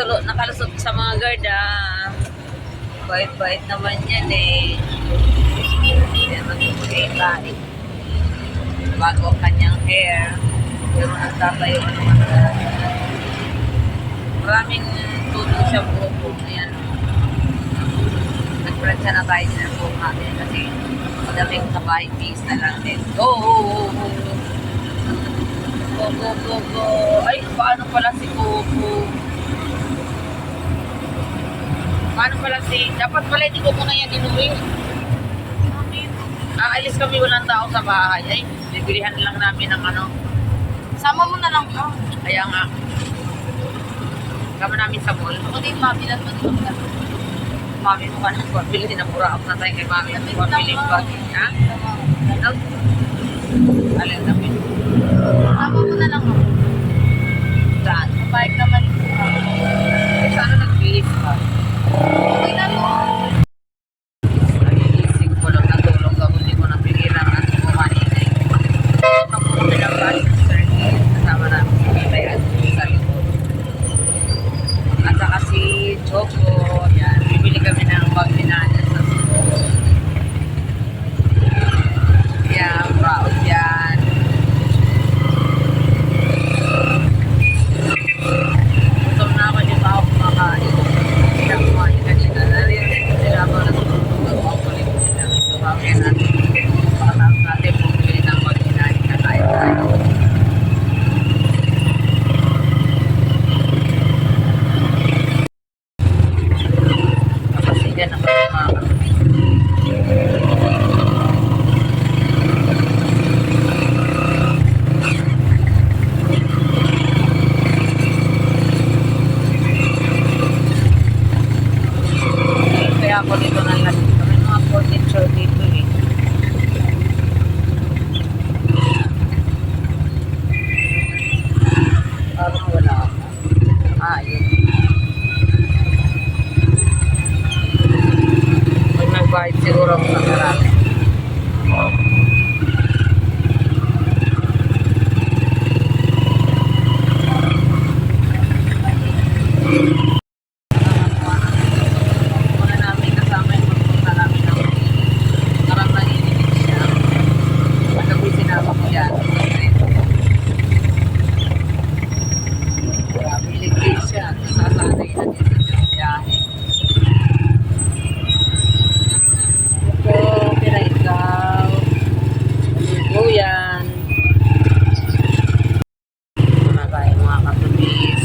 nakalusot sa mga guard, ah. Bait-bait naman yan, eh. Yan, magpapakita, eh. Bago ang kanyang hair. Pero nagtatayo naman. Maraming tulo siya buko. Ayan. Nagpransya na tayo sa buko natin kasi madaming kabahay piece na lang din. Go! Go, go, go, go. Ay, paano pala si Coco? Paano pala si... Dapat pala hindi ko muna yan inuwi. Aalis kami, walang tao sa bahay. Ay, bibilihan lang namin ng ano. Sama mo na lang ka. Kaya nga. Kama namin sa mall. Ako din, mabilan mo din ka. Mami mo ka ng pabili. Napura ako na tayo kay mami. Pabili ba? Ha? Ano? Alin namin. Sama mo na lang ako. Saan? Mabait naman. Ay, sana nag-bihis ka? Okay na mo. Nagigising ko lang natulog ako. Hindi ko napigilan ang ko kanina. Ako ko nilang passenger. Kasama namin si Tita yan sa likod. At saka si Choco. Yan. Bibili kami ng bag ni Nana sa school. Yan. Proud yan. Gutom na ako, di ba ako kumakain? Hindi ako kumain kanina. Narinig ko sila ako natutulog ako. Ang kulit ko sila. Tumawin natin. Pakatawag natin bumili ng bag ni Nana. Kakain tayo. Kasi dyan ako kumakain. Kaya ako dito na lang. May mga furniture dito eh. Parang wala ako. Yun. Pag nag-bite siguro ako sa karami. Muna namin kasama yung magpunta namin ng parang nanginginig siya. Pagkabi sinama ko dyan. Bilig siya. Sasanay na dito sa biyahe. Ito, pira ikaw. Ligo yan. Muna tayo mga katubis.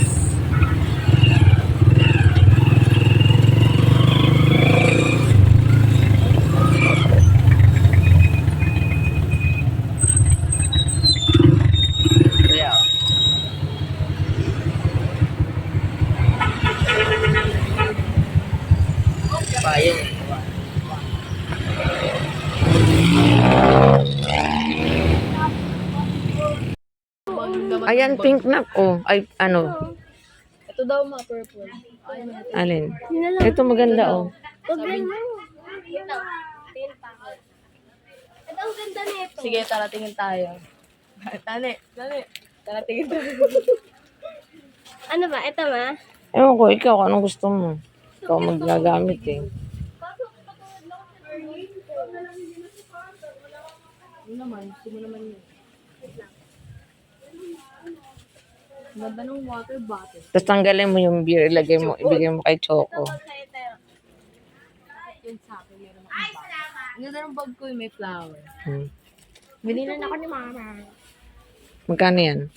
Kaya, payong. Ayan, pink na. Oh, ay, ano. Ito daw mga purple. Alin? Ito maganda, oh. Sabi mo. Ito. Tingin pa ako. Ito ang ganda nito. Sige, tara tingin tayo. Tani. Tara tingin tayo. Ano ba? Ito ba? Ewan ko, ikaw, anong gusto mo? Ikaw magagamit eh. Ano naman? Gusto mo naman yun. Ganda ng water bottle. Tapos tanggalin mo yung beer, ilagay mo, ibigay mo kay Choco. Yun sa akin, meron akong bag. Ang ganda ng bag ko, may flower. Hmm. Ako ni mama. Magkano yan?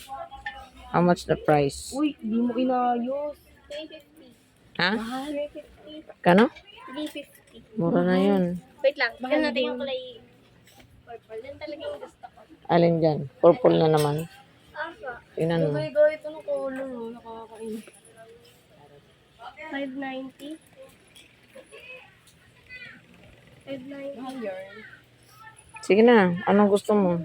How much the price? Uy, di mo inayos. 350. Ha? Mahal. 350. Kano? 350. Mura na yun. Wait lang. Bakit natin yung kulay purple? Yan talaga yung gusto ko. Alin dyan? Purple na naman. Asa? Tingnan mo. Ito ng color, oh. Nakakakain. 590. 590. Mahal yarn. Sige na, anong gusto mo?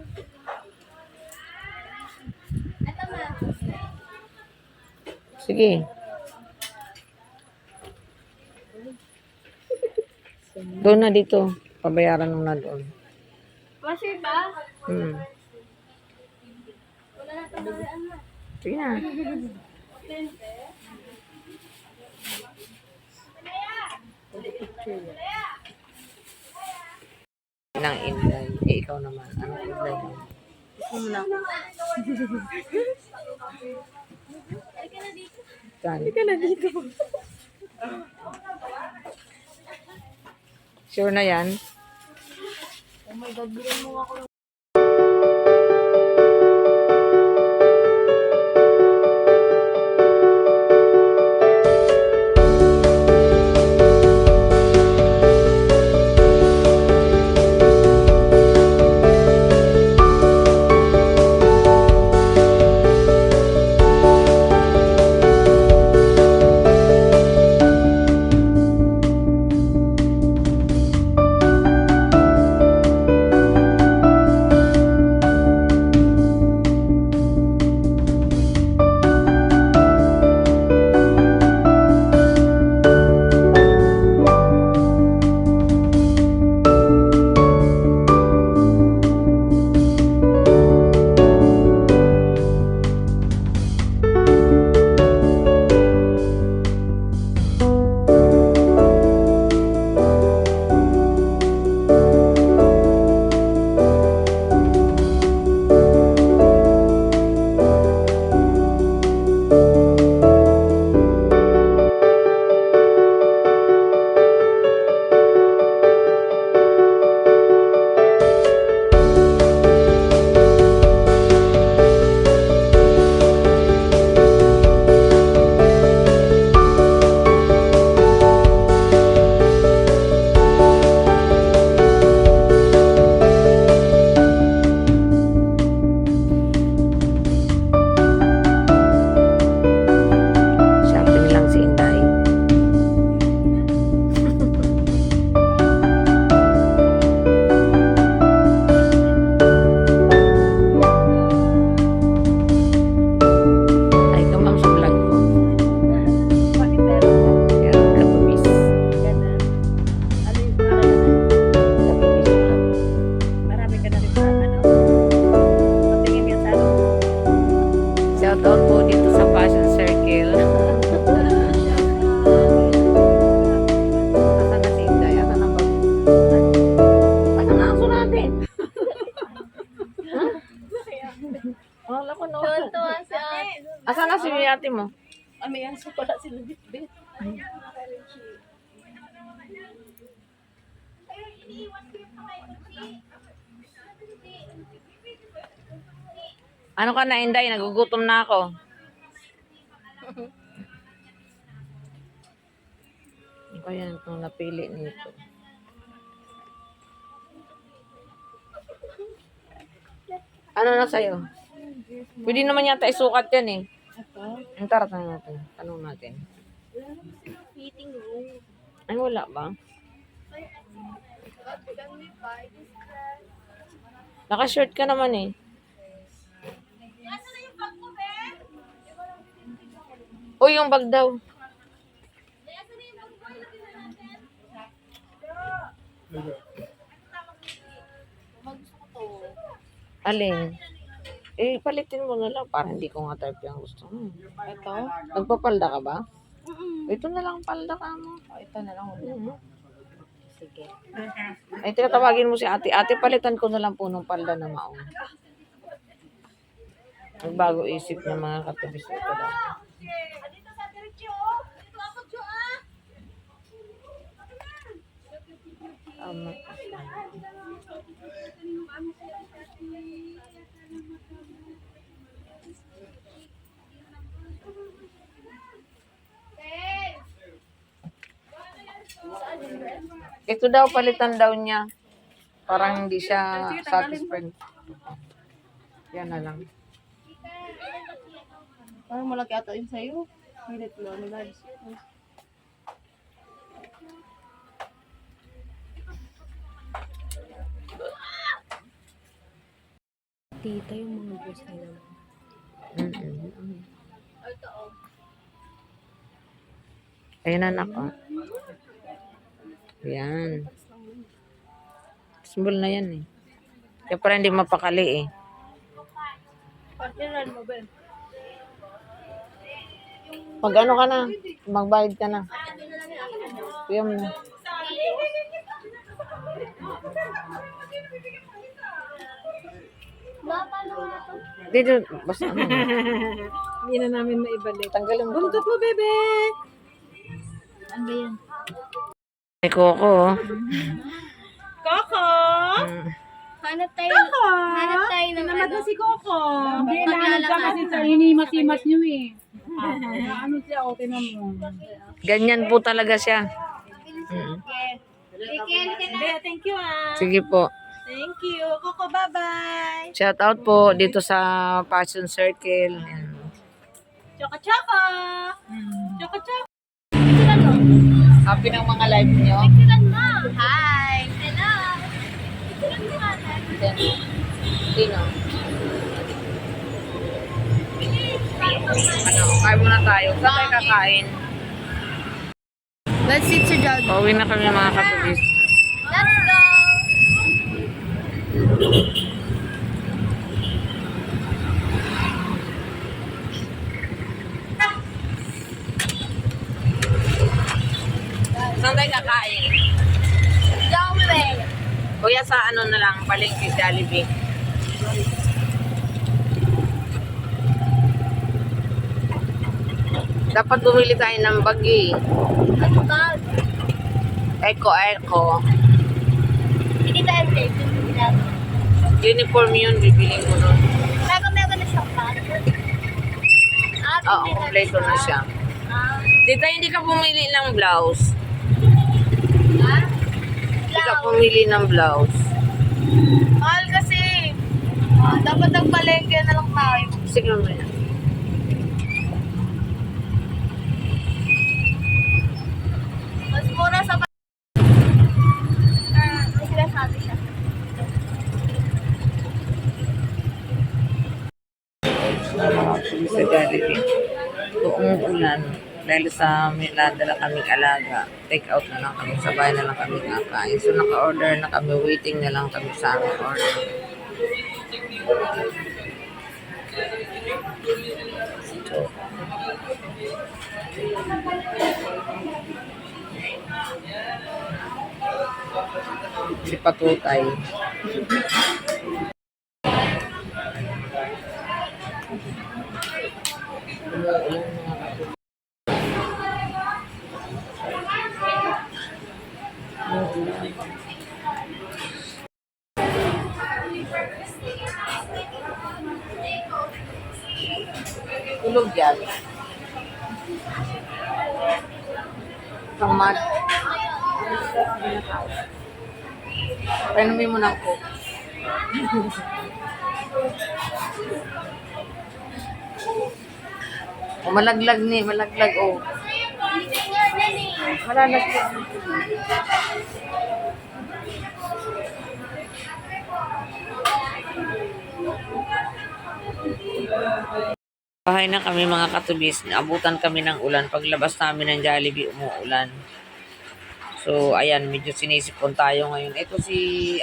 Ito ma. Sige. Doon na dito. Pabayaran mo na doon. Masir ba? Wala na ito na. Sige na. Picture niya. Nang Inday. Eh, ikaw naman. Anong Inday mo? Gusto mo na. Saan? Hindi ka na dito. Sure na yan? Oh my God, bilhin mo ako. Shopping lang si Inday. Ay, ka ma'am sa vlog ko. Bakit meron ka? Kaya katubis. Ganun. Ano yung pangalan na? Katubis vlog. Marami ka na rin pa, ano? Patingin ka sa ano? Shout out po dito sa Fashion Circle. Asan na si Inday? Asan na ba? Asan na aso natin? Wala ko no. Tuwan-tuwa si ate. Asan na si ate mo? Ah, may aso pala si Lubit-bit. Ano ka na, Inday? Nagugutom na ako. Ano kaya itong napili nito? Ano na sa'yo? Pwede naman yata isukat yan eh. Ito? Ang tara, tanong natin. Tanong natin. Fitting room. Ay, wala ba? Naka-short ka naman eh. Uy, yung bag daw. Alin? Eh, palitin mo na lang para hindi ko nga type yung gusto mo. Ito? Nagpapalda ka ba? Ito na lang palda ka mo. Oh, ito na lang. Sige. Ay, tinatawagin mo si ate. Ate, palitan ko na lang po ng palda na maong. Nagbago isip ng mga katubis na ito daw. Tama. Ito daw, palitan daw niya. Parang hindi siya satisfied. Yan na lang. Parang malaki ato yun sa'yo. Pilit mo, nilabs. Tita yung mga boss nila. Ayan anak, oh. Ayan. Small na yan eh. Kaya parang hindi mapakali eh. Partiran mo, Ben. Pag ano ka na, magbayad ka na. Kuya mo na. Paano nga to? Dito, basta ano. Hindi na namin maibalik. Tanggalin mo. Buntot mo, bebe! Ano ba yan? May Coco, oh. Coco! Hanap tayo. Coco! Hanap tayo ng Tinamad ano. na si Coco. Hindi, nahanap siya kasi sa hinimas-himas niyo eh. Ano siya, o, tinan mo. Ganyan po talaga siya. Hindi, thank you ah. Sige po. Thank you. Coco, bye-bye. Shout out po dito sa Passion Circle. Ayan. Choco-choco! Choco-choco! Happy ng mga live niyo. Picturean mo. Hi. Hello. Picturean mo natin. Sino? Ano, kain muna tayo. Saan tayo kakain? Let's sit sa job. Pauwi na kami mga kapatid. Let's go. Saan tayo kakain? Jollibee. Kuya sa ano na lang, palengke Jollibee. Dapat bumili tayo ng bagi. Ano ba? Eco. Hindi tayo tape. Uniform yun, bibili ko nun. Pero meron na siyang bag. Oo, kompleto na siya. Tita, hindi ka bumili ng blouse. Ha? Hindi ka bumili ng blouse. Mahal kasi. Dapat ang palengke na lang tayo. Sige mo yan. Mas mura sa may sinasabi siya. Sa Jollibee. Buong ulan. Dahil sa may nadala kaming alaga, take out na lang kami. Sa bahay na lang kami kakain. So naka-order na kami. Waiting na lang kami sa aming order. So, si Patutay. Tulog yan. Tamad. Painumin mo ng coke. O malaglag ni, malaglag oh. Malalaglag. Bahay na kami mga katubis. Naabutan kami ng ulan. Paglabas namin ng Jollibee, umuulan. So, ayan, medyo sinisipon tayo ngayon. Ito si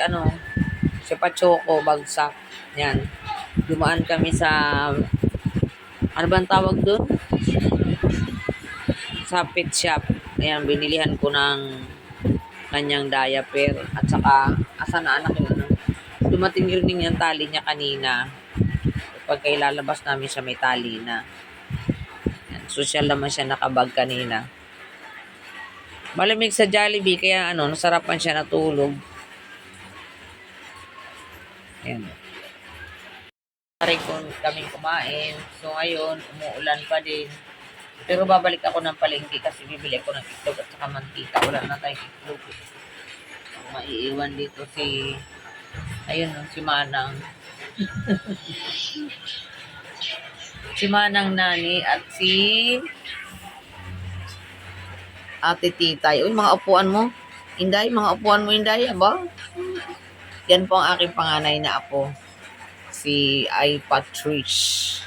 Pachoco, bagsak. Yan. Dumaan kami sa, ano ba ang tawag doon? Sa pet shop. Ayan, binilihan ko ng kanyang diaper. At saka, asa na anak yung ano? Dumating rin yung tali niya kanina. Pagka ilalabas namin siya, may tali na. Yan, social naman siya, nakabag kanina. Malamig sa Jollibee, kaya nasarapan siya natulog. Yan. Rin kaming kumain. So ngayon, umuulan pa din. Pero babalik ako ng palengke kasi bibili ko ng itlog at saka mantika. Wala na tayong itlog. Maiiwan dito si Manang. Si Manang Nani at si Ate Titay. Uy, mga upuan mo. Inday, mga upuan mo, Inday. Aba? Yan po ang aking panganay na apo. Si Patrice.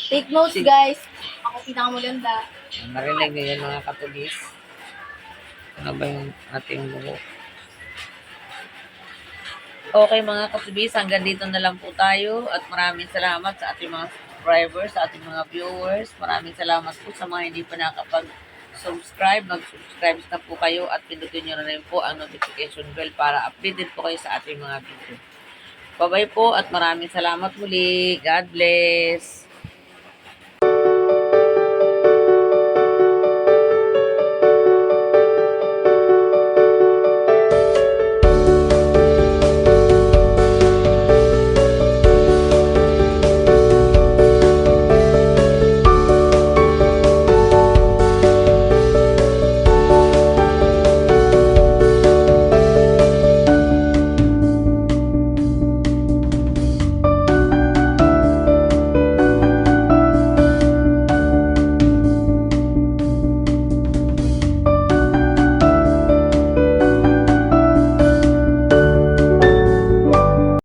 Take notes, guys. Ako pinakamaganda. Narinig niyo yan mga katulis. Ano ba yung ating buhok? Okay mga katubis, hanggang dito na lang po tayo at maraming salamat sa ating mga subscribers, sa ating mga viewers. Maraming salamat po sa mga hindi pa subscribe, mag-subscribe na po kayo at pindutin nyo na rin po ang notification bell para updated po kayo sa ating mga video. Bye-bye po at maraming salamat muli. God bless.